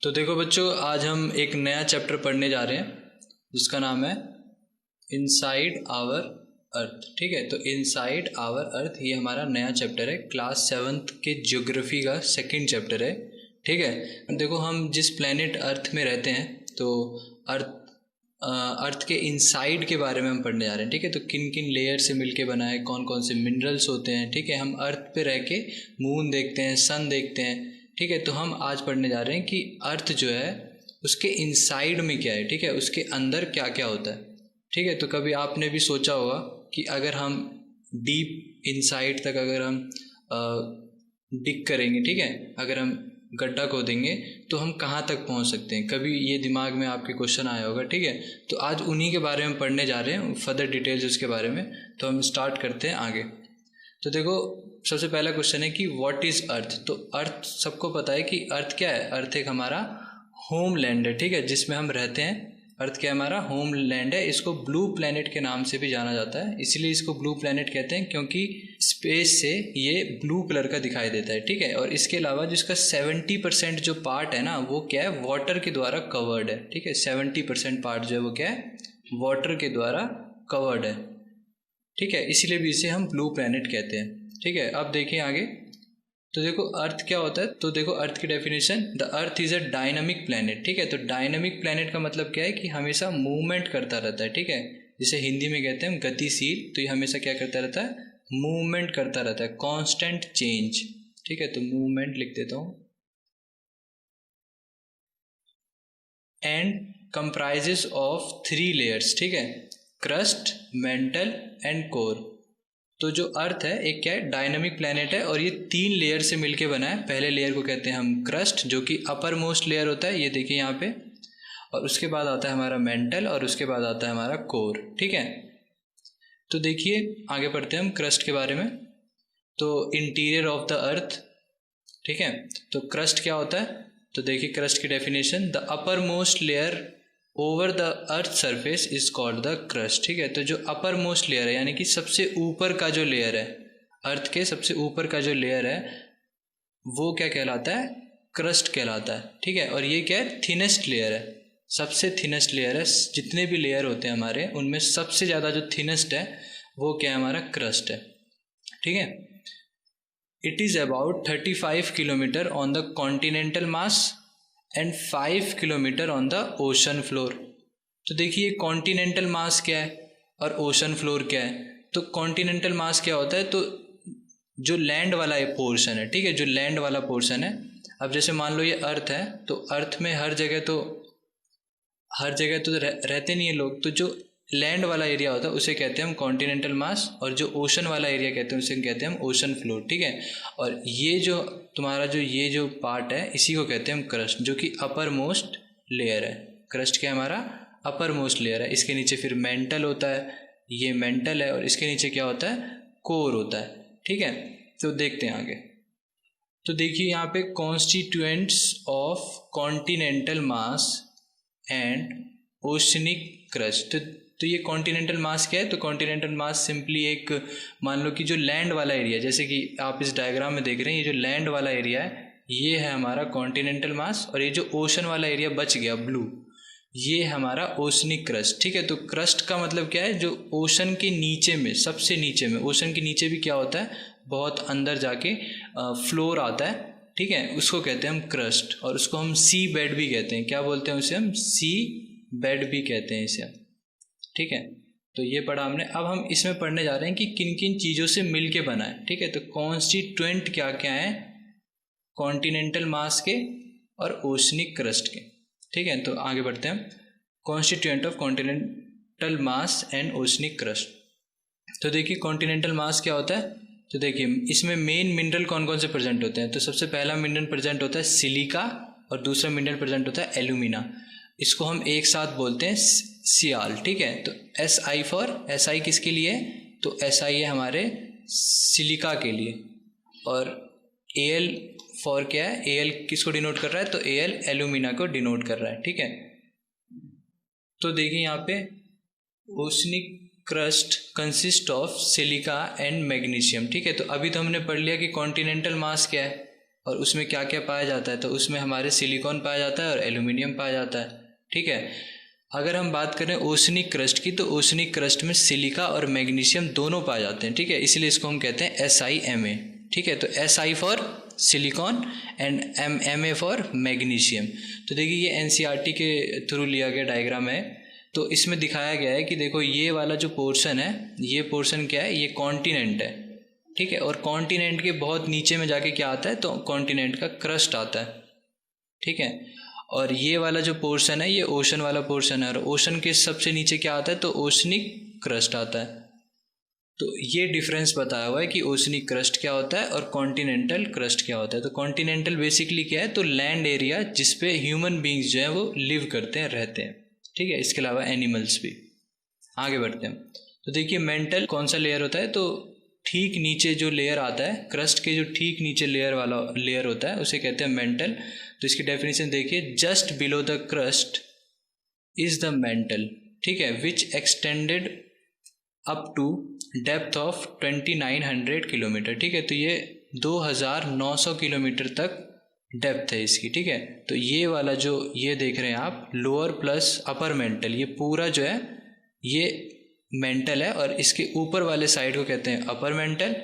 तो देखो बच्चों, आज हम एक नया चैप्टर पढ़ने जा रहे हैं जिसका नाम है इनसाइड आवर अर्थ। ठीक है, तो इनसाइड आवर अर्थ ये हमारा नया चैप्टर है, क्लास 7th के ज्योग्राफी का सेकंड चैप्टर है। ठीक है, देखो हम जिस प्लेनेट अर्थ में रहते हैं तो अर्थ के इनसाइड के बारे में हम पढ़ने जा रहे हैं। ठीक है, तो किन किन लेयर से मिलके बना है, कौन कौन से मिनरल्स होते हैं। ठीक है, हम अर्थ पे रह के मून देखते हैं, सन देखते हैं। ठीक है, तो हम आज पढ़ने जा रहे हैं कि अर्थ जो है उसके इनसाइड में क्या है। ठीक है, उसके अंदर क्या क्या होता है। ठीक है, तो कभी आपने भी सोचा होगा कि अगर हम डीप इनसाइड तक अगर हम डिग करेंगे, ठीक है, अगर हम गड्ढा खोदेंगे तो हम कहाँ तक पहुँच सकते हैं। कभी ये दिमाग में आपके क्वेश्चन आया होगा। ठीक है, तो आज उन्हीं के बारे में पढ़ने जा रहे हैं, फर्दर डिटेल्स उसके बारे में। तो हम स्टार्ट करते हैं आगे। तो देखो, सबसे पहला क्वेश्चन है कि व्हाट इज़ अर्थ। तो अर्थ सबको पता है कि अर्थ क्या है। अर्थ एक हमारा होम लैंड है। ठीक है, जिसमें हम रहते हैं। अर्थ क्या हमारा होम लैंड है। इसको ब्लू प्लैनेट के नाम से भी जाना जाता है, इसलिए इसको ब्लू प्लैनेट कहते हैं क्योंकि स्पेस से ये ब्लू कलर का दिखाई देता है। ठीक है, और इसके अलावा जिसका 70% जो पार्ट है ना, वो क्या है, वाटर के द्वारा कवर्ड है। ठीक है, 70% पार्ट जो है वो क्या है, वाटर के द्वारा कवर्ड है। ठीक है, इसीलिए भी इसे हम ब्लू प्लैनेट कहते हैं। ठीक है, अब देखिए आगे। तो देखो अर्थ क्या होता है। तो देखो अर्थ की definition, the earth is a dynamic planet. ठीक है, तो डायनामिक प्लैनेट का मतलब क्या है कि हमेशा मूवमेंट करता रहता है। ठीक है, जिसे हिंदी में कहते हैं गतिशील। तो ये हमेशा क्या करता रहता है, मूवमेंट करता रहता है, कांस्टेंट चेंज। ठीक है, तो मूवमेंट लिख देता हूँ। And comprises of 3 layers. ठीक है, क्रस्ट, मेंटल एंड कोर। तो जो अर्थ है एक क्या है, डायनामिक प्लैनेट है और ये 3 लेयर से मिलके बना है। पहले लेयर को कहते हैं हम क्रस्ट, जो कि अपर मोस्ट लेयर होता है, ये देखिए यहाँ पे। और उसके बाद आता है हमारा मेंटल और उसके बाद आता है हमारा कोर। ठीक है, तो देखिए आगे पढ़ते हैं हम क्रस्ट के बारे में। तो इंटीरियर ऑफ द अर्थ। ठीक है, तो क्रस्ट क्या होता है। तो देखिए क्रस्ट की definition, the upper most layer over the earth surface is called the crust. ठीक है, तो जो अपर मोस्ट लेयर है यानी कि सबसे ऊपर का जो लेयर है, अर्थ के सबसे ऊपर का जो लेयर है वो क्या कहलाता है, क्रस्ट कहलाता है। ठीक है, और ये क्या है, थिनेस्ट लेयर है, सबसे थिनेस्ट लेयर है। जितने भी लेयर होते हैं हमारे, उनमें सबसे ज़्यादा जो थिनेस्ट है वो क्या है, हमारा क्रस्ट है। ठीक है, it is about 35 kilometre on the continental mass and 5 kilometre on the ocean floor. तो देखिए कॉन्टिनेंटल मास क्या है और ओशन फ्लोर क्या है। तो कॉन्टिनेंटल मास क्या होता है, तो जो लैंड वाला ये पोर्शन है। ठीक है, जो लैंड वाला पोर्शन है। अब जैसे मान लो ये अर्थ है, तो अर्थ में हर जगह तो रहते नहीं है लोग। तो जो लैंड वाला एरिया होता है उसे कहते हैं हम कॉन्टिनेंटल मास, और जो ओशन वाला एरिया कहते हैं उसे कहते हैं हम ओशन फ्लोर। ठीक है, और ये जो तुम्हारा ये जो पार्ट है इसी को कहते हैं हम क्रस्ट, जो कि अपर मोस्ट लेयर है। क्रस्ट क्या है, हमारा अपर मोस्ट लेयर है। इसके नीचे फिर मेंटल होता है, ये मेंटल है, और इसके नीचे क्या होता है, कोर होता है। ठीक है, तो देखते हैं आगे। तो देखिए यहाँ पे constituents of continental mass and oceanic crust. तो ये कॉन्टिनेंटल मास क्या है, तो कॉन्टिनेंटल मास सिंपली एक, मान लो कि जो लैंड वाला एरिया, जैसे कि आप इस डायग्राम में देख रहे हैं, ये जो लैंड वाला एरिया है ये है हमारा कॉन्टिनेंटल मास, और ये जो ओशन वाला एरिया बच गया ब्लू, ये है हमारा ओशनिक क्रस्ट। ठीक है, तो क्रस्ट का मतलब क्या है, जो ओशन के नीचे में, सबसे नीचे में, ओशन के नीचे भी क्या होता है, बहुत अंदर जाके फ्लोर आता है। ठीक है, उसको कहते हैं हम क्रस्ट, और उसको हम सी बेड भी कहते हैं। क्या बोलते हैं उसे, हम सी बेड भी कहते हैं इसे। ठीक है, तो ये पढ़ा हमने। अब हम इसमें पढ़ने जा रहे हैं कि किन किन चीज़ों से मिल के बना है। ठीक है, तो कॉन्स्टिट्यूएंट क्या क्या है कॉन्टिनेंटल मास के और ओशनिक क्रस्ट के। ठीक है, तो आगे बढ़ते हैं। Constituent of continental mass and oceanic crust. तो देखिए कॉन्टिनेंटल मास क्या होता है। तो देखिए इसमें मेन मिनरल कौन कौन से प्रेजेंट होते हैं। तो सबसे पहला मिनरल प्रेजेंट होता है सिलिका, और दूसरा मिनरल प्रेजेंट होता है एल्यूमिना। इसको हम एक साथ बोलते हैं सियाल। ठीक है, तो SI फॉर, SI किसके लिए है, तो SI है हमारे सिलिका के लिए, और AL फॉर क्या है, AL किसको डिनोट कर रहा है, तो AL एल्यूमिना को डिनोट कर रहा है। ठीक है, तो देखिए यहाँ पे oceanic crust consist of silica and magnesium. ठीक है, तो अभी तो हमने पढ़ लिया कि कॉन्टिनेंटल मास क्या है, और उसमें क्या क्या पाया जाता है, तो उसमें हमारे सिलिकॉन पाया जाता है और एल्यूमिनियम पाया जाता है, ठीक है। अगर हम बात करें ओशनिक क्रस्ट की, तो ओशनिक क्रस्ट में सिलिका और मैग्नीशियम दोनों पाए जाते हैं, ठीक है, इसलिए इसको हम कहते हैं SiMa, ठीक है। तो Si for silicon and Ma for magnesium. तो देखिए ये NCERT के थ्रू लिया गया डायग्राम है। तो इसमें दिखाया गया है कि देखो ये वाला जो पोर्शन है, ये पोर्शन क्या है, ये कॉन्टिनेंट है, ठीक है। और कॉन्टिनेंट के बहुत नीचे में जाके क्या आता है, तो कॉन्टिनेंट का क्रस्ट आता है, ठीक है। और ये वाला जो पोर्शन है ये ओशन वाला पोर्शन है, और ओशन के सबसे नीचे क्या आता है, तो ओशनिक क्रस्ट आता है। तो ये डिफरेंस बताया हुआ है कि ओशनिक क्रस्ट क्या होता है और कॉन्टिनेंटल क्रस्ट क्या होता है। तो कॉन्टिनेंटल बेसिकली क्या है, तो लैंड एरिया जिसपे ह्यूमन बींग्स जो है वो लिव करते हैं, रहते हैं, ठीक है। इसके अलावा एनिमल्स भी। आगे बढ़ते हैं। तो देखिए मेंटल कौन सा लेयर होता है, तो ठीक नीचे जो लेयर आता है क्रस्ट के, जो ठीक नीचे लेयर वाला लेयर होता है उसे कहते हैं मेंटल। तो इसकी डेफिनेशन देखिए, just below the crust is the mantle, ठीक है, which extended up to depth of 2900 kilometre, ठीक है। तो ये 2900 किलोमीटर तक डेप्थ है इसकी, ठीक है। तो ये वाला जो ये देख रहे हैं आप, लोअर प्लस अपर मेंटल, ये पूरा जो है ये मेंटल है, और इसके ऊपर वाले साइड को कहते हैं अपर मेंटल,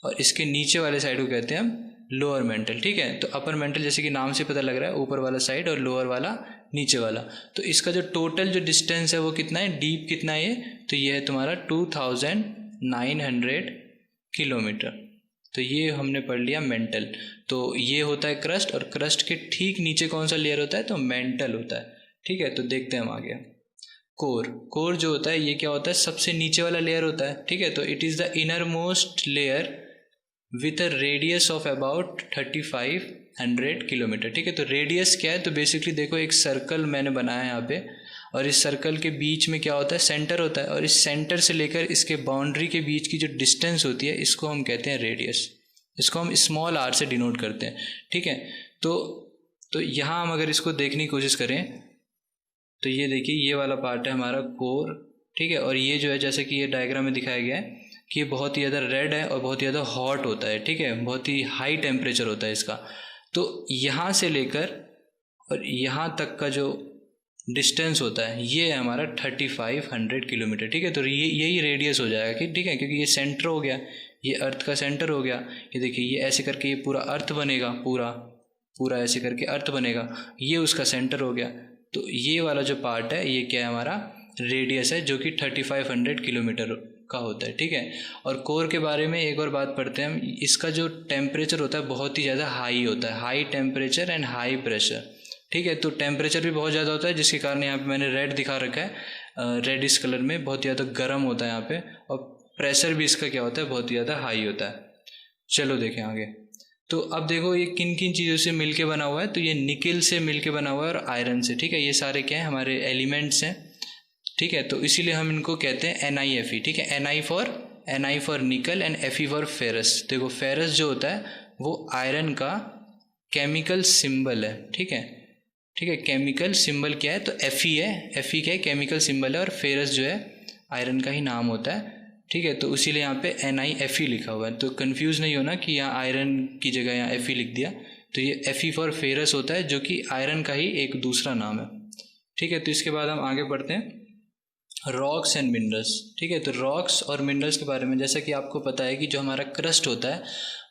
और इसके नीचे वाले साइड को कहते हैं हम लोअर मेंटल, ठीक है। तो अपर मेंटल जैसे कि नाम से पता लग रहा है ऊपर वाला साइड, और लोअर वाला नीचे वाला। तो इसका जो टोटल जो डिस्टेंस है वो कितना है, डीप कितना है ये, तो ये है तुम्हारा 2900 किलोमीटर। तो ये हमने पढ़ लिया मेंटल। तो ये होता है क्रस्ट, और क्रस्ट के ठीक नीचे कौन सा लेयर होता है, तो मेंटल होता है, ठीक है। तो देखते हैं हम आगे। कोर, कोर जो होता है ये क्या होता है, सबसे नीचे वाला लेयर होता है, ठीक है। तो it is the inner most layer with a radius of about 3500 kilometre, ठीक है। तो रेडियस क्या है, तो बेसिकली देखो एक सर्कल मैंने बनाया है यहाँ पे, और इस सर्कल के बीच में क्या होता है, सेंटर होता है, और इस सेंटर से लेकर इसके बाउंड्री के बीच की जो डिस्टेंस होती है इसको हम कहते हैं रेडियस। इसको हम स्मॉल r से डिनोट करते हैं, ठीक है। तो यहाँ हम अगर इसको देखने की कोशिश करें, तो ये देखिए ये वाला पार्ट है हमारा कोर, ठीक है। और ये जो है जैसे कि ये डायग्राम में दिखाया गया है कि ये बहुत ही ज़्यादा रेड है और बहुत ही ज़्यादा हॉट होता है, ठीक है, बहुत ही हाई टेम्परेचर होता है इसका। तो यहाँ से लेकर और यहाँ तक का जो डिस्टेंस होता है ये है हमारा 3500 किलोमीटर, ठीक है। तो यही रेडियस हो जाएगा कि, ठीक है, क्योंकि ये सेंटर हो गया, ये अर्थ का सेंटर हो गया। ये देखिए ये ऐसे करके ये पूरा अर्थ बनेगा, पूरा ऐसे करके अर्थ बनेगा, ये उसका सेंटर हो गया। तो ये वाला जो पार्ट है ये क्या है, हमारा रेडियस है, जो कि 3500 किलोमीटर का होता है, ठीक है। और कोर के बारे में एक और बात पढ़ते हैं हम। इसका जो टेम्परेचर होता है बहुत ही ज़्यादा हाई होता है, high temperature and high pressure, ठीक है। तो टेम्परेचर भी बहुत ज़्यादा होता है, जिसके कारण यहाँ पे मैंने रेड दिखा रखा है, रेडिश कलर में, बहुत ज़्यादा गर्म होता है यहाँ पे। और प्रेशर भी इसका क्या होता है, बहुत ही ज़्यादा हाई होता है। चलो देखें आगे। तो अब देखो ये किन किन चीज़ों से मिलके बना हुआ है, तो ये निकेल से मिलके बना हुआ है और आयरन से, ठीक है। ये सारे क्या है, हमारे एलिमेंट्स हैं, ठीक है। तो इसीलिए हम इनको कहते हैं NiFe, ठीक है। Ni फॉर निकल एंड Fe फॉर फेरस। देखो फेरस जो होता है वो आयरन का केमिकल सिंबल है, ठीक है, ठीक है। केमिकल सिंबल क्या है, तो Fe है, Fe क्या है, केमिकल सिंबल है, और फेरस जो है आयरन का ही नाम होता है, ठीक है। तो इसीलिए यहाँ पे NiFe लिखा हुआ है। तो कंफ्यूज नहीं होना कि यहाँ आयरन की जगह यहाँ Fe लिख दिया। तो ये Fe फॉर फेरस होता है, जो कि आयरन का ही एक दूसरा नाम है, ठीक है। तो इसके बाद हम आगे बढ़ते हैं, रॉक्स एंड मिनरल्स, ठीक है। तो रॉक्स और मिनरल्स के बारे में, जैसा कि आपको पता है कि जो हमारा क्रस्ट होता है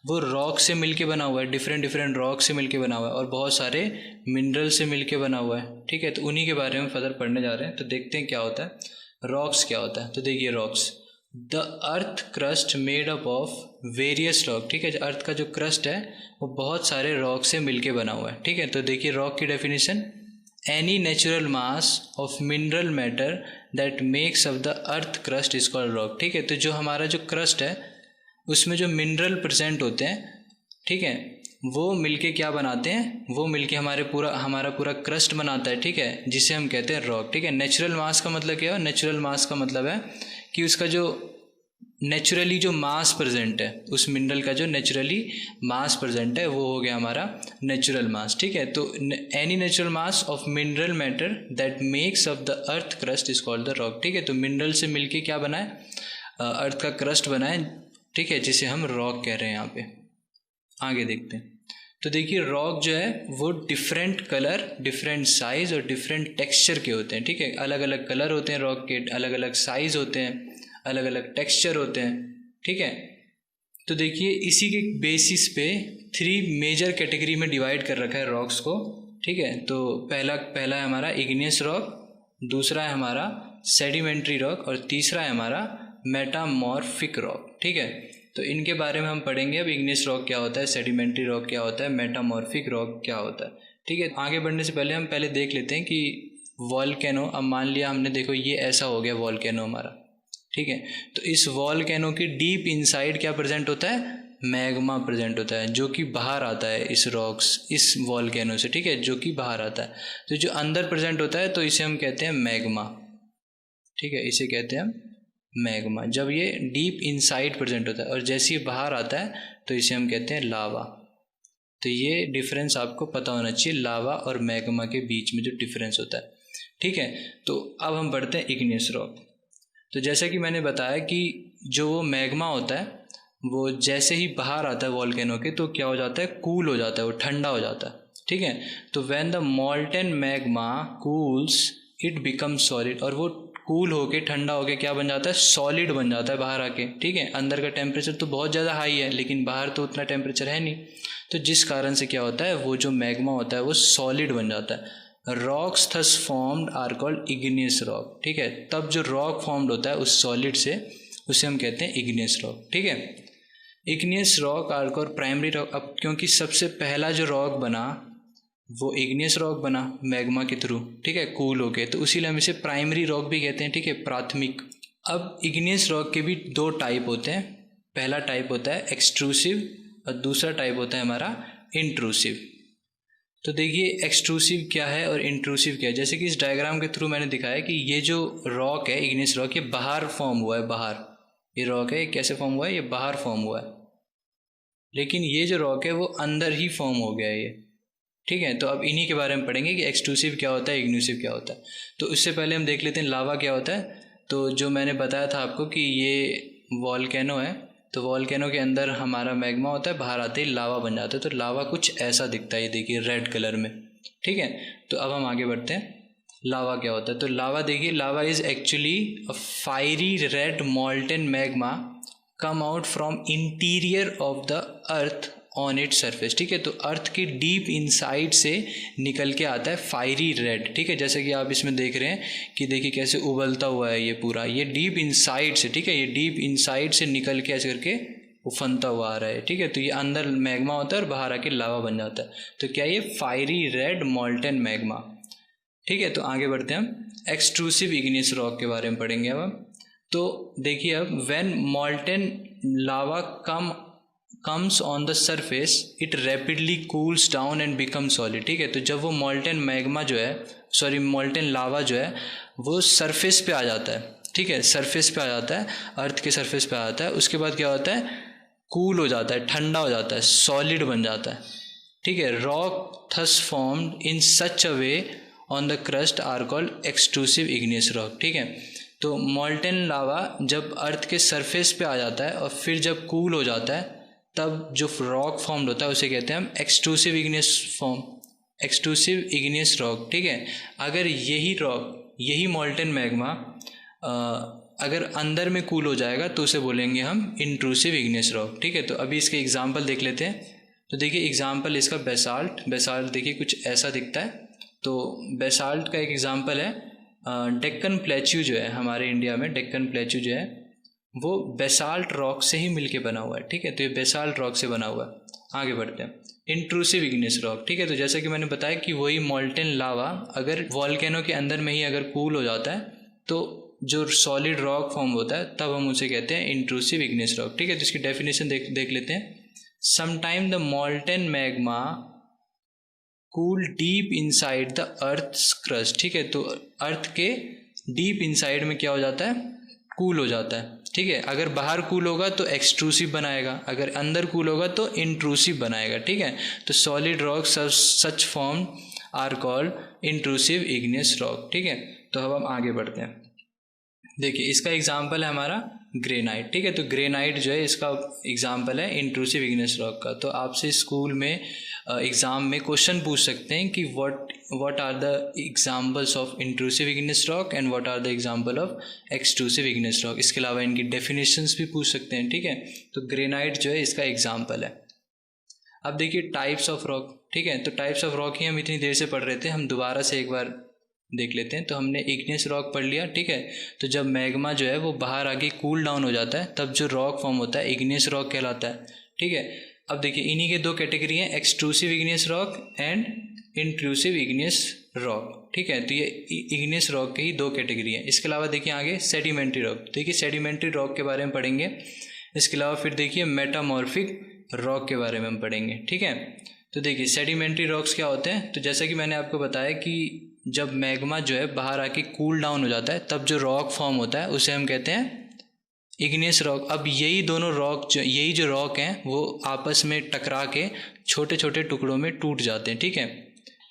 वो रॉक से मिलके बना हुआ है, डिफरेंट रॉक से मिलके बना हुआ है, और बहुत सारे मिनरल से मिलके बना हुआ है, ठीक है। तो उन्हीं के बारे में फर्दर पढ़ने जा रहे हैं। तो देखते हैं क्या होता है, रॉक्स क्या होता है। तो देखिए rocks, the earth crust made up of various rock, ठीक है। अर्थ का जो क्रस्ट है वो बहुत सारे रॉक से मिलके बना हुआ है, ठीक है। तो देखिए रॉक की definition, any natural mass of mineral matter that makes up the earth crust is called rock, ठीक है। तो जो हमारा जो क्रस्ट है उसमें जो मिनरल प्रेजेंट होते हैं, ठीक है, वो मिलके क्या बनाते हैं, वो मिलके हमारा पूरा क्रस्ट बनाता है, ठीक है, जिसे हम कहते हैं रॉक, ठीक है। नेचुरल मास का मतलब क्या है, नेचुरल मास का मतलब है कि उसका जो नेचुरली जो मास प्रेजेंट है, उस मिनरल का जो नेचुरली मास प्रेजेंट है वो हो गया हमारा नेचुरल मास, ठीक है। तो any natural mass of mineral matter that makes of the earth crust is called the rock, ठीक है। तो मिनरल से मिलके क्या बना है, अर्थ का क्रस्ट बना है, ठीक है, जिसे हम रॉक कह रहे हैं। यहाँ पे आगे देखते हैं। तो देखिए रॉक जो है वो डिफरेंट कलर, डिफरेंट साइज़ और डिफरेंट टेक्सचर के होते हैं, ठीक है। अलग अलग कलर होते हैं रॉक के, अलग अलग साइज़ होते हैं, अलग अलग टेक्सचर होते हैं, ठीक है। तो देखिए इसी के बेसिस पे 3 मेजर कैटेगरी में डिवाइड कर रखा है रॉक्स को, ठीक है। तो पहला है हमारा इग्नियस रॉक, दूसरा है हमारा सेडिमेंट्री रॉक और तीसरा है हमारा मेटामॉर्फिक रॉक, ठीक है। तो इनके बारे में हम पढ़ेंगे अब। इग्नियस रॉक क्या होता है, सेडिमेंट्री रॉक क्या होता है, मेटामॉर्फिक रॉक क्या होता है, ठीक है। आगे बढ़ने से पहले हम पहले देख लेते हैं कि वॉल्केनो, अब मान लिया हमने, देखो ये ऐसा हो गया वॉल्केनो हमारा, ठीक है। तो इस वॉल्केनो के डीप इनसाइड क्या प्रेजेंट होता है, मैग्मा प्रेजेंट होता है, जो कि बाहर आता है इस रॉक्स, इस वॉल्केनो से, ठीक है, जो कि बाहर आता है। तो जो अंदर प्रेजेंट होता है तो इसे हम कहते हैं मैग्मा, ठीक है, इसे कहते हैं हम मैग्मा, जब ये डीप इनसाइड प्रेजेंट होता है। और जैसे ही बाहर आता है तो इसे हम कहते हैं लावा। तो ये डिफरेंस आपको पता होना चाहिए, लावा और मैग्मा के बीच में जो डिफरेंस होता है, ठीक है। तो अब हम बढ़ते हैं इग्नियस रॉक। तो जैसा कि मैंने बताया कि जो वो मैग्मा होता है वो जैसे ही बाहर आता है वॉल्केनो के तो क्या हो जाता है, कूल हो जाता है, वो ठंडा हो जाता है, ठीक है। तो when the molten magma cools it becomes solid, और वो कूल होके ठंडा होके क्या बन जाता है, सॉलिड बन जाता है बाहर आके, ठीक है। अंदर का टेम्परेचर तो बहुत ज़्यादा हाई है लेकिन बाहर तो उतना टेम्परेचर है नहीं, तो जिस कारण से क्या होता है, वो जो मैग्मा होता है वो सॉलिड बन जाता है। Rocks thus formed are called igneous rock, ठीक है। तब जो रॉक फॉर्म्ड होता है उस सॉलिड से, उसे हम कहते हैं इग्नियस रॉक, ठीक है। Igneous rock are called primary rock. अब क्योंकि सबसे पहला जो रॉक बना वो इग्नियस रॉक बना मैग्मा के थ्रू, ठीक है, कूल होके, तो इसीलिए हम इसे प्राइमरी रॉक भी कहते हैं, ठीक है, प्राथमिक। अब इग्नियस रॉक के भी 2 टाइप होते हैं। पहला टाइप होता है एक्सट्रूसिव और दूसरा टाइप होता है हमारा इंट्रूसिव। तो देखिए एक्सट्रूसिव क्या है और इंट्रूसिव क्या है। जैसे कि इस डायग्राम के थ्रू मैंने दिखाया कि ये जो रॉक है इग्नियस रॉक, ये बाहर फॉर्म हुआ है, बाहर ये रॉक है, ये कैसे फॉर्म हुआ है, ये बाहर फॉर्म हुआ है। लेकिन ये जो रॉक है वो अंदर ही फॉर्म हो गया है ये, ठीक है। तो अब इन्हीं के बारे में पढ़ेंगे कि एक्सट्रूसिव क्या होता है, इग्नियसिव क्या होता है। तो उससे पहले हम देख लेते हैं लावा क्या होता है। तो जो मैंने बताया था आपको कि ये वॉल्केनो है, तो वॉल्केनो के अंदर हमारा मैग्मा होता है, बाहर आते ही लावा बन जाता है। तो लावा कुछ ऐसा दिखता है, ये देखिए रेड कलर में, ठीक है। तो अब हम आगे बढ़ते हैं, लावा क्या होता है। तो लावा देखिए, lava is actually a fiery red molten magma come out from interior of the earth on it surface, ठीक है। तो अर्थ के डीप इनसाइड से निकल के आता है फायरी रेड, ठीक है। जैसे कि आप इसमें देख रहे हैं कि देखिए कैसे उबलता हुआ है ये पूरा, ये डीप इनसाइड से, ठीक है, ये डीप इनसाइड से निकल के ऐसे करके उफनता हुआ आ रहा है, ठीक है। तो ये अंदर मैग्मा होता है और बाहर आके लावा बन जाता है। तो क्या ये फायरी रेड मॉल्टेन मैग्मा, ठीक है। तो आगे बढ़ते हैं हम एक्सट्रूसिव इग्नियस रॉक के बारे में पढ़ेंगे अब हम। तो देखिए अब when molten lava comes on the surface it rapidly cools down and become solid, ठीक है। तो जब वो मॉल्टेन मैग्मा जो है, सॉरी मॉल्टेन लावा जो है वो सरफेस पे आ जाता है, ठीक है, सरफेस पे आ जाता है, अर्थ के सरफेस पे आ जाता है, उसके बाद क्या होता है, कूल हो जाता है, ठंडा हो जाता है, सॉलिड बन जाता है, ठीक है। Rock thus formed in such a way on the crust are called extrusive igneous rock, ठीक है। तो मॉल्टेन लावा जब अर्थ के सरफेस पे आ जाता है और फिर जब कूल हो जाता है तब जो रॉक फॉर्म्ड होता है उसे कहते हैं हम एक्सट्रूसिव इग्नियस रॉक, ठीक है। अगर यही रॉक, यही मॉल्टेन मैग्मा अगर अंदर में कूल हो जाएगा तो उसे बोलेंगे हम इंट्रूसिव इग्नियस रॉक, ठीक है। तो अभी इसके एग्जाम्पल देख लेते हैं। तो देखिए एग्जाम्पल इसका बेसाल्ट देखिए कुछ ऐसा दिखता है। तो बेसाल्ट का एक एग्जाम्पल है डेक्कन प्लेच्यू जो है, हमारे इंडिया में डेक्कन प्लेच्यू जो है वो बेसाल्ट रॉक से ही मिलके बना हुआ है, ठीक है। तो ये बेसाल्ट रॉक से बना हुआ है। आगे बढ़ते हैं इंट्रूसिव इग्नियस रॉक, ठीक है। तो जैसा कि मैंने बताया कि वही मॉल्टेन लावा अगर वॉल्केनो के अंदर में ही अगर कूल हो जाता है तो जो सॉलिड रॉक फॉर्म होता है तब हम उसे कहते हैं इंट्रूसिव इग्नियस रॉक, ठीक है। तो इसकी डेफिनेशन देख लेते हैं। Sometime the molten magma cool deep inside the earth's crust, ठीक है। तो अर्थ के डीप इनसाइड में क्या हो जाता है, कूल हो जाता है, ठीक है। अगर बाहर कूल होगा तो एक्सट्रूसिव बनाएगा, अगर अंदर कूल होगा तो इंट्रूसिव बनाएगा, ठीक है। तो solid rock such form are called intrusive igneous rock, ठीक है। तो अब हम आगे बढ़ते हैं। देखिए इसका एग्जाम्पल है हमारा ग्रेनाइट, ठीक है। तो ग्रेनाइट जो है इसका एग्जाम्पल है इंट्रूसिव इग्नियस रॉक का। तो आपसे स्कूल में एग्ज़ाम में क्वेश्चन पूछ सकते हैं कि what are the examples of intrusive igneous rock and what are the example of extrusive igneous rock. इसके अलावा इनकी डेफिनेशंस भी पूछ सकते हैं, ठीक है। तो ग्रेनाइट जो है इसका एग्जाम्पल है। अब देखिए टाइप्स ऑफ रॉक, ठीक है। तो टाइप्स ऑफ रॉक ही हम इतनी देर से पढ़ रहे थे, हम दोबारा से एक बार देख लेते हैं। तो हमने इग्नियस रॉक पढ़ लिया, ठीक है। तो जब मैग्मा जो है वो बाहर आके कूल डाउन हो जाता है तब जो रॉक फॉर्म होता है इग्नियस रॉक कहलाता है, ठीक है। अब देखिए इन्हीं के दो कैटेगरी हैं, extrusive igneous rock and intrusive igneous rock, ठीक है। तो ये इग्नियस रॉक की ही दो कैटेगरी हैं। इसके अलावा देखिए आगे सेडिमेंट्री रॉक, देखिए सेडिमेंट्री रॉक के बारे में पढ़ेंगे। इसके अलावा फिर देखिए मेटामॉर्फिक रॉक के बारे में हम पढ़ेंगे, ठीक है। तो देखिए सेडिमेंट्री रॉक्स क्या होते हैं, तो जैसा कि मैंने आपको बताया कि जब मैग्मा जो है बाहर आके कूल डाउन हो जाता है तब जो रॉक फॉर्म होता है उसे हम कहते हैं इग्नियस रॉक। अब यही दोनों रॉक यही जो रॉक हैं वो आपस में टकरा के छोटे छोटे टुकड़ों में टूट जाते हैं, ठीक है,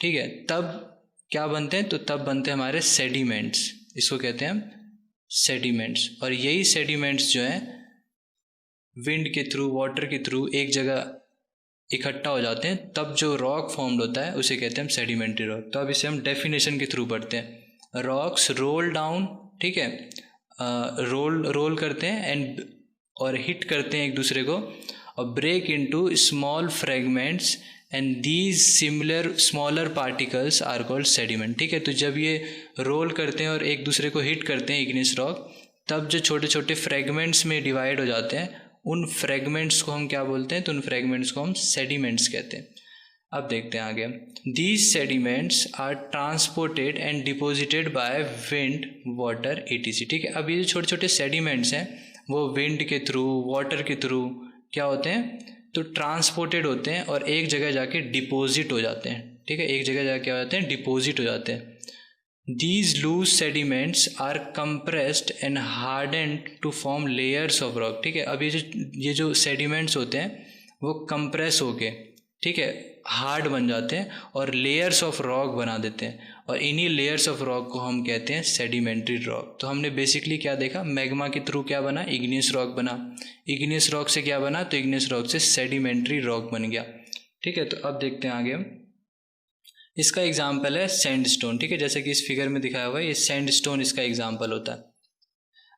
ठीक है। तब क्या बनते हैं, तो तब बनते हैं हमारे सेडिमेंट्स, इसको कहते हैं हम सेडिमेंट्स। और यही सेडिमेंट्स जो हैं विंड के थ्रू, वाटर के थ्रू एक जगह इकट्ठा हो जाते हैं, तब जो रॉक फॉर्म्ड होता है उसे कहते हैं हम सेडिमेंट्री रॉक। तो अब इसे हम डेफिनेशन के थ्रू पढ़ते हैं। रॉक्स रोल डाउन, ठीक है, रोल करते हैं एंड और हिट करते हैं एक दूसरे को और break into small fragments and these similar smaller particles are called sediment, ठीक है। तो जब ये रोल करते हैं और एक दूसरे को हिट करते हैं इग्नियस रॉक, तब जो छोटे छोटे फ्रेगमेंट्स में डिवाइड हो जाते हैं उन फ्रेगमेंट्स को हम क्या बोलते हैं, तो उन फ्रेगमेंट्स को हम सेडिमेंट्स कहते हैं। अब देखते हैं आगे। These sediments are transported and deposited by wind, water, etc, ठीक है। अब ये जो छोटे छोटे सेडिमेंट्स हैं वो विंड के थ्रू, वाटर के थ्रू क्या होते हैं, तो ट्रांसपोर्टेड होते हैं और एक जगह जाके डिपोजिट हो जाते हैं, ठीक है। एक जगह जाके क्या होते हैं, डिपोजिट हो जाते हैं। These loose sediments are compressed and hardened to form layers of rock, ठीक है। अब ये जो सेडिमेंट्स होते हैं वो कंप्रेस होके, ठीक है, हार्ड बन जाते हैं और लेयर्स ऑफ रॉक बना देते हैं और इन्हीं लेयर्स ऑफ रॉक को हम कहते हैं सेडिमेंट्री रॉक। तो हमने बेसिकली क्या देखा, मैग्मा के थ्रू क्या बना, इग्नियस रॉक बना, इग्नियस रॉक से क्या बना, तो इग्नियस रॉक से सेडिमेंट्री रॉक बन गया, ठीक है। तो अब देखते हैं आगे हम। इसका एग्जाम्पल है सैंडस्टोन, ठीक है, जैसे कि इस फिगर में दिखाया हुआ है, ये सैंडस्टोन इसका एग्जाम्पल होता है।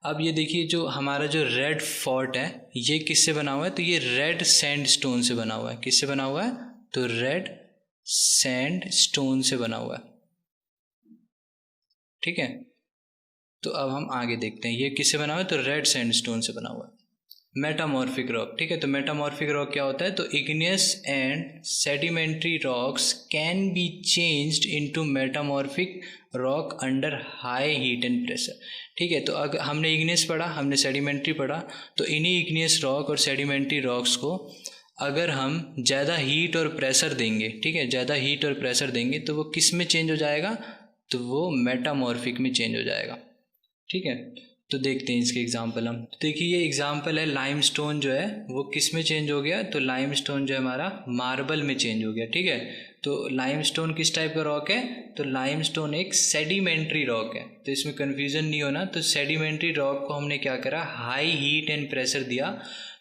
अब ये देखिए जो हमारा जो रेड फोर्ट है ये किससे बना हुआ है, तो ये रेड सैंडस्टोन से बना हुआ है। किससे बना हुआ है, तो रेड सैंडस्टोन से बना हुआ है, ठीक है। तो अब हम आगे देखते हैं ये किससे बना हुआ है, तो रेड सैंडस्टोन से बना हुआ है। मेटामॉर्फिक रॉक, ठीक है। तो मेटामॉर्फिक रॉक क्या होता है, तो igneous and sedimentary rocks can be changed into metamorphic rock under high heat and pressure, ठीक है। तो अगर हमने इग्नियस पढ़ा, हमने सेडिमेंट्री पढ़ा, तो इन्हीं इग्नियस रॉक और सेडिमेंट्री रॉक्स को अगर हम ज़्यादा हीट और प्रेशर देंगे, ठीक है, ज़्यादा हीट और प्रेशर देंगे तो वो किस में चेंज हो जाएगा, तो वो मेटामॉर्फिक में चेंज हो जाएगा, ठीक है। तो देखते हैं इसके एग्जाम्पल हम। तो देखिए ये एग्जाम्पल है लाइमस्टोन जो है वो किस में चेंज हो गया, तो लाइमस्टोन जो है हमारा मार्बल में चेंज हो गया, ठीक है। तो लाइमस्टोन किस टाइप का रॉक है, तो लाइमस्टोन एक सेडिमेंट्री रॉक है। तो इसमें कन्फ्यूजन नहीं होना, तो सेडिमेंट्री रॉक को हमने क्या करा, हाई हीट एंड प्रेशर दिया,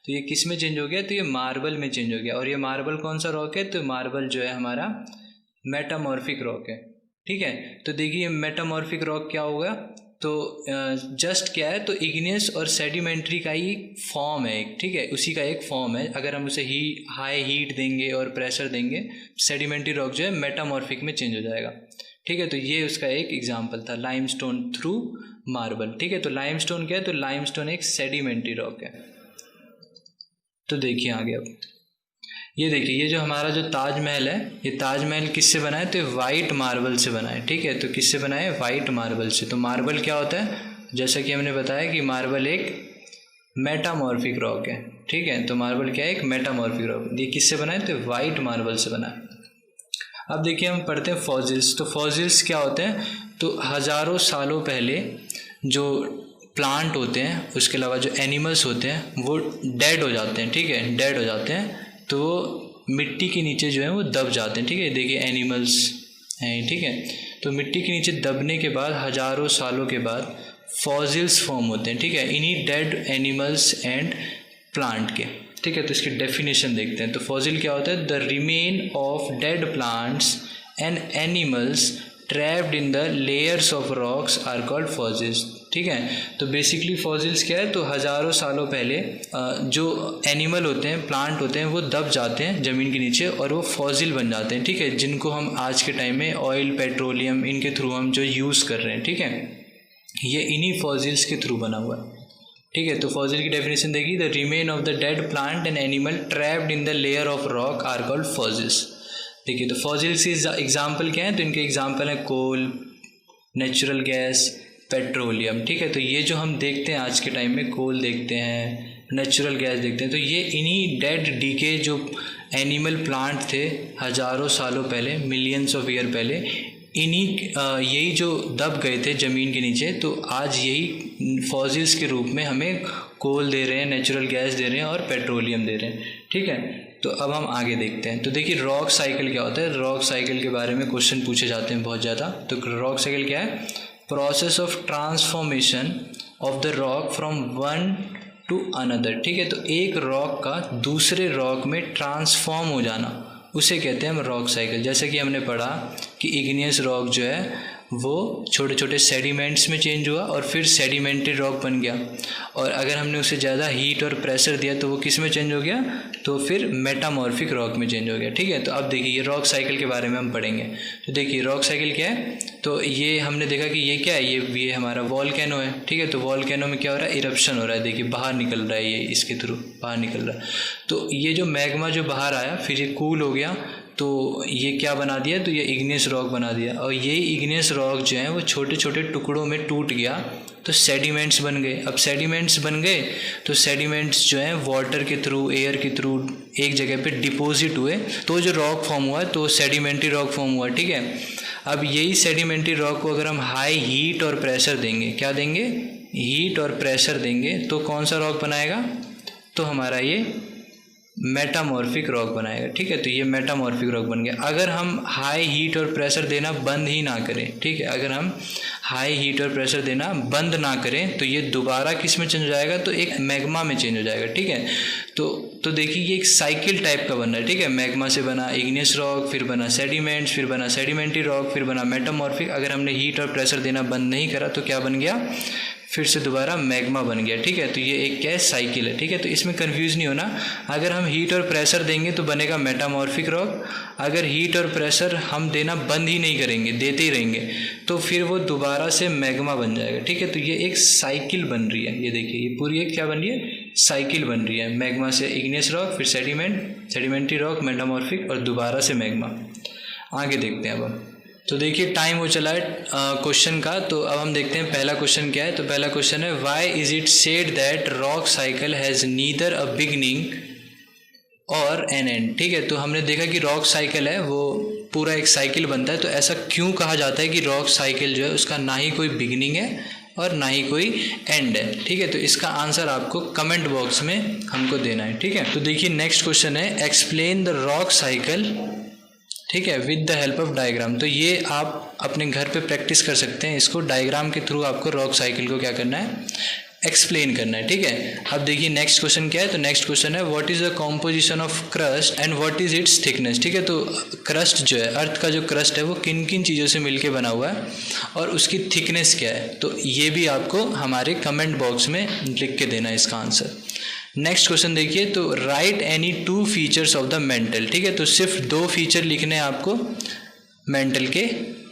तो ये किस में चेंज हो गया, तो ये मार्बल में चेंज हो गया। और ये मार्बल कौन सा रॉक है, तो मार्बल जो है हमारा मेटामॉर्फिक रॉक है, ठीक है। तो देखिए मेटामॉर्फिक रॉक क्या होगा, तो जस्ट क्या है, तो इग्नियस और सेडिमेंट्री का ही फॉर्म है एक, ठीक है, उसी का एक फॉर्म है। अगर हम उसे हाई हीट देंगे और प्रेशर देंगे, सेडिमेंट्री रॉक जो है मेटामॉर्फिक में चेंज हो जाएगा, ठीक है। तो ये उसका एक एग्जांपल था, लाइमस्टोन थ्रू मार्बल, ठीक है। तो लाइमस्टोन क्या है, तो लाइमस्टोन एक सेडिमेंट्री रॉक है। तो देखिए आगे अब ये देखिए ये जो हमारा जो ताजमहल है, ये ताजमहल किससे बना है, तो वाइट मार्बल से बना है, ठीक है। तो किससे बना है, वाइट मार्बल से। तो मार्बल क्या होता है, जैसा कि हमने बताया कि मार्बल एक मेटामॉर्फिक रॉक है, ठीक है। तो मार्बल क्या है, एक मेटामॉर्फिक रॉक। ये किससे बना है, तो वाइट मार्बल से बना है। अब देखिए हम पढ़ते हैं फॉसिल्स। तो फॉसिल्स क्या होते हैं, तो हज़ारों सालों पहले जो प्लांट होते हैं, उसके अलावा जो एनिमल्स होते हैं वो डेड हो जाते हैं, ठीक है, डेड हो जाते हैं, तो वो मिट्टी के नीचे जो है वो दब जाते हैं, ठीक है। देखिए एनिमल्स हैं, ठीक है। तो मिट्टी के नीचे दबने के बाद हज़ारों सालों के बाद फॉसिल्स फॉर्म होते हैं, ठीक है, इन्हीं डेड एनिमल्स एंड प्लांट के, ठीक है। तो इसकी डेफिनेशन देखते हैं। तो फॉसिल क्या होता है? The remain of dead plants and animals trapped in the layers of rocks are called fossils, ठीक है। तो बेसिकली फॉसिल्स क्या है? तो हज़ारों सालों पहले जो एनिमल होते हैं, प्लांट होते हैं, वो दब जाते हैं ज़मीन के नीचे और वो फॉसिल बन जाते हैं, ठीक है, जिनको हम आज के टाइम में ऑयल, पेट्रोलियम, इनके थ्रू हम जो यूज़ कर रहे हैं, ठीक है, ये इन्हीं फॉसिल्स के थ्रू बना हुआ है, ठीक है। तो फॉसिल की डेफिनेशन देखिए, the remain of the dead plant and animal trapped in the layer of rock are called fossils. देखिए, तो फॉसिल्स की एग्जाम्पल क्या है? तो इनके एग्जाम्पल है कोल, नेचुरल गैस, पेट्रोलियम, ठीक है। तो ये जो हम देखते हैं आज के टाइम में, कोल देखते हैं, नेचुरल गैस देखते हैं, तो ये इन्हीं डेड डीके जो एनिमल प्लांट थे हज़ारों सालों पहले, मिलियंस ऑफ ईयर पहले, यही जो दब गए थे ज़मीन के नीचे, तो आज यही फॉसिल्स के रूप में हमें कोल दे रहे हैं, नेचुरल गैस दे रहे हैं और पेट्रोलियम दे रहे हैं, ठीक है। तो अब हम आगे देखते हैं। तो देखिए, रॉक साइकिल क्या होता है? रॉक साइकिल के बारे में क्वेश्चन पूछे जाते हैं बहुत ज़्यादा। तो रॉक साइकिल क्या है? Process of transformation of the rock from one two another, ठीक है। तो एक रॉक का दूसरे रॉक में ट्रांसफॉर्म हो जाना, उसे कहते हैं हम रॉक साइकिल। जैसे कि हमने पढ़ा कि इग्नियस रॉक जो है वो छोटे छोटे सेडिमेंट्स में चेंज हुआ और फिर सेडिमेंट्री रॉक बन गया, और अगर हमने उसे ज़्यादा हीट और प्रेशर दिया तो वो किस में चेंज हो गया? तो फिर मेटामॉर्फिक रॉक में चेंज हो गया, ठीक है। तो अब देखिए, ये रॉक साइकिल के बारे में हम पढ़ेंगे। तो देखिए, रॉक साइकिल क्या है? तो ये हमने देखा कि ये क्या है, ये हमारा वॉल्केनो है, ठीक है। तो वॉल्केनो में क्या हो रहा है? इरप्शन हो रहा है, देखिए बाहर निकल रहा है, ये इसके थ्रू बाहर निकल रहा है। तो ये जो मैग्मा जो बाहर आया, फिर ये कूल हो गया, तो ये क्या बना दिया? तो ये इग्नियस रॉक बना दिया, और ये इग्नियस रॉक जो है वो छोटे छोटे टुकड़ों में टूट गया, तो सेडिमेंट्स बन गए। अब सेडिमेंट्स बन गए तो सेडिमेंट्स जो हैं वाटर के थ्रू, एयर के थ्रू एक जगह पे डिपॉजिट हुए, तो जो रॉक फॉर्म हुआ तो सेडिमेंट्री रॉक फॉर्म हुआ, ठीक है। अब यही सेडिमेंट्री रॉक को अगर हम हाई हीट और प्रेशर देंगे, क्या देंगे? हीट और प्रेशर देंगे, तो कौन सा रॉक बनाएगा? तो हमारा ये मेटामॉर्फिक रॉक बनाएगा, ठीक है। तो ये मेटामॉर्फिक रॉक बन गया। अगर हम हाई हीट और प्रेशर देना बंद ही ना करें, ठीक है, अगर हम हाई हीट और प्रेशर देना बंद ना करें तो ये दोबारा किस में चेंज हो जाएगा? तो एक मैग्मा में चेंज हो जाएगा, ठीक है। तो देखिए, ये एक साइकिल टाइप का बन रहा है, ठीक है। मैग्मा से बना इग्नियस रॉक, फिर बना सेडिमेंट्स, फिर बना सेडिमेंट्री रॉक, फिर बना मेटामॉर्फिक। अगर हमने हीट और प्रेशर देना बंद नहीं करा तो क्या बन गया? फिर से दोबारा मैग्मा बन गया, ठीक है। तो ये एक क्या है? साइकिल है, ठीक है। तो इसमें कंफ्यूज नहीं होना। अगर हम हीट और प्रेशर देंगे तो बनेगा मेटामॉर्फिक रॉक। अगर हीट और प्रेशर हम देना बंद ही नहीं करेंगे, देते ही रहेंगे, तो फिर वो दोबारा से मैग्मा बन जाएगा, ठीक है। तो ये एक साइकिल बन रही है, ये देखिए, ये पूरी एक क्या बन रही है? साइकिल बन रही है। मैग्मा से इग्नियस रॉक, फिर सेडिमेंट्री रॉक, मेटामॉर्फिक, और दोबारा से मैग्मा। आगे देखते हैं अब हम। तो देखिए, टाइम हो चला है क्वेश्चन का। तो अब हम देखते हैं पहला क्वेश्चन क्या है। तो पहला क्वेश्चन है, why is it said that rock cycle has neither a beginning और एन एंड, ठीक है। तो हमने देखा कि रॉक साइकिल है वो पूरा एक साइकिल बनता है, तो ऐसा क्यों कहा जाता है कि रॉक साइकिल जो है उसका ना ही कोई बिगनिंग है और ना ही कोई एंड है, ठीक है। तो इसका आंसर आपको कमेंट बॉक्स में हमको देना है, ठीक है। तो देखिए, नेक्स्ट क्वेश्चन है, एक्सप्लेन द रॉक साइकिल, ठीक है, with the help of diagram. तो ये आप अपने घर पे प्रैक्टिस कर सकते हैं, इसको डायग्राम के थ्रू आपको रॉक साइकिल को क्या करना है? एक्सप्लेन करना है, ठीक है। अब देखिए, नेक्स्ट क्वेश्चन क्या है। तो नेक्स्ट क्वेश्चन है, what is the composition of crust and what is it's thickness, ठीक है। तो क्रस्ट जो है, अर्थ का जो क्रस्ट है वो किन किन चीज़ों से मिलके बना हुआ है और उसकी थिकनेस क्या है, तो ये भी आपको हमारे कमेंट बॉक्स में लिख के देना है इसका आंसर। नेक्स्ट क्वेश्चन देखिए, तो right any 2 features of the mantle, ठीक है। तो सिर्फ 2 फीचर लिखने हैं आपको मेंटल के,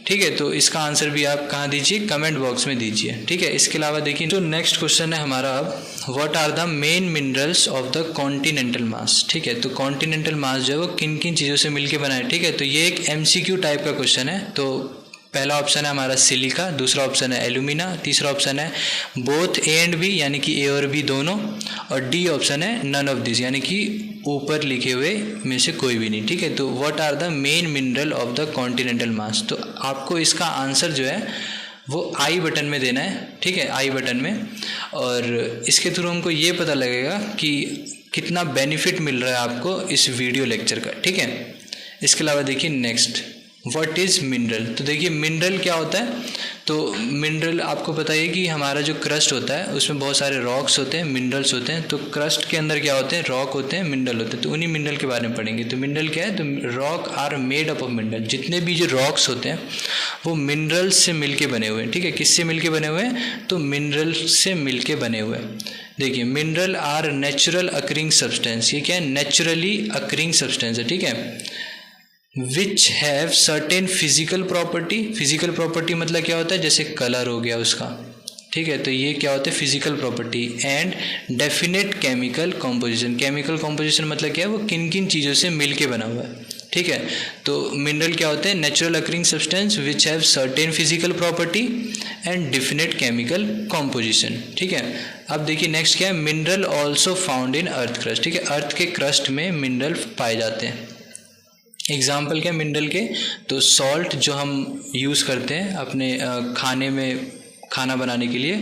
ठीक है। तो इसका आंसर भी आप कहाँ दीजिए? कमेंट बॉक्स में दीजिए, ठीक है। इसके अलावा देखिए, तो नेक्स्ट क्वेश्चन है हमारा अब, what are the main minerals of the continental mass, ठीक है। तो कॉन्टिनेंटल मास जो है वो किन किन चीज़ों से मिलकर बना है, ठीक है। तो ये एक MCQ टाइप का क्वेश्चन है। तो पहला ऑप्शन है हमारा सिलिका, दूसरा ऑप्शन है एल्यूमिना, तीसरा ऑप्शन है बोथ ए एंड बी यानी कि ए और बी दोनों, और डी ऑप्शन है नन ऑफ दिस यानी कि ऊपर लिखे हुए में से कोई भी नहीं, ठीक है। तो what are the main mineral of the continental mass, तो आपको इसका आंसर जो है वो आई बटन में देना है, ठीक है, आई बटन में। और इसके थ्रू हमको ये पता लगेगा कि कितना बेनिफिट मिल रहा है आपको इस वीडियो लेक्चर का, ठीक है। इसके अलावा देखिए, नेक्स्ट व्हाट इज़ मिनरल। तो देखिए, मिनरल क्या होता है। तो मिनरल आपको पता है कि हमारा जो क्रस्ट होता है उसमें बहुत सारे रॉक्स होते हैं, मिनरल्स होते हैं। तो क्रस्ट के अंदर क्या होते हैं, रॉक होते हैं, मिनरल होते हैं। तो उन्हीं मिनरल के बारे में पढ़ेंगे। तो मिनरल क्या है, तो rock are made up of mineral. जितने भी जो रॉक्स होते हैं वो मिनरल्स से मिलके बने हुए हैं, ठीक है। किससे मिलके बने हुए हैं, तो मिनरल से मिलके बने हुए हैं। देखिए mineral are natural occurring substance, ये क्या है, नेचुरली अकरिंग सब्सटेंस है, ठीक है। Which have certain physical property, physical property मतलब क्या होता है, जैसे कलर हो गया उसका, ठीक है। तो ये क्या होता है, physical property. And definite chemical composition, chemical composition मतलब क्या है, वो किन किन चीज़ों से मिलके बना हुआ है, ठीक है। तो मिनरल क्या होते हैं, natural occurring substance which have certain physical property and definite chemical composition, ठीक है। अब देखिए नेक्स्ट क्या है, mineral also found in earth crust, ठीक है। अर्थ के क्रस्ट में मिनरल पाए जाते हैं। एग्जाम्पल क्या मिनरल के, तो सॉल्ट जो हम यूज़ करते हैं अपने खाने में, खाना बनाने के लिए।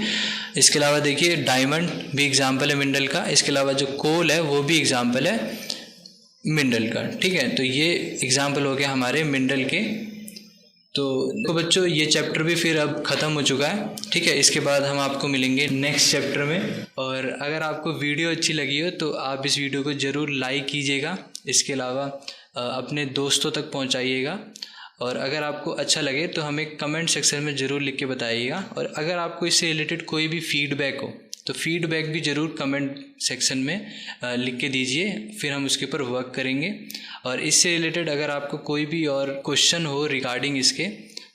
इसके अलावा देखिए डायमंड भी एग्जाम्पल है मिनरल का। इसके अलावा जो कोल है वो भी एग्जाम्पल है मिनरल का, ठीक है। तो ये एग्जाम्पल हो गया हमारे मिनरल के। तो बच्चों ये चैप्टर भी फिर अब ख़त्म हो चुका है, ठीक है। इसके बाद हम आपको मिलेंगे नेक्स्ट चैप्टर में। और अगर आपको वीडियो अच्छी लगी हो तो आप इस वीडियो को ज़रूर लाइक कीजिएगा। इसके अलावा अपने दोस्तों तक पहुंचाइएगा। और अगर आपको अच्छा लगे तो हमें कमेंट सेक्शन में ज़रूर लिख के बताइएगा। और अगर आपको इससे रिलेटेड कोई भी फीडबैक हो तो फीडबैक भी ज़रूर कमेंट सेक्शन में लिख के दीजिए, फिर हम उसके ऊपर वर्क करेंगे। और इससे रिलेटेड अगर आपको कोई भी और क्वेश्चन हो रिगार्डिंग इसके,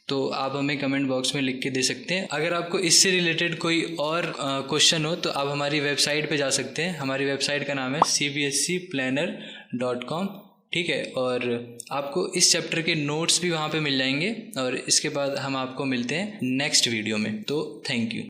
तो आप हमें कमेंट बॉक्स में लिख के दे सकते हैं। अगर आपको इससे रिलेटेड कोई और क्वेश्चन हो तो आप हमारी वेबसाइट पे जा सकते हैं। हमारी वेबसाइट का नाम है cbscplanner.com, ठीक है। और आपको इस चैप्टर के नोट्स भी वहाँ पे मिल जाएंगे। और इसके बाद हम आपको मिलते हैं नेक्स्ट वीडियो में। तो थैंक यू।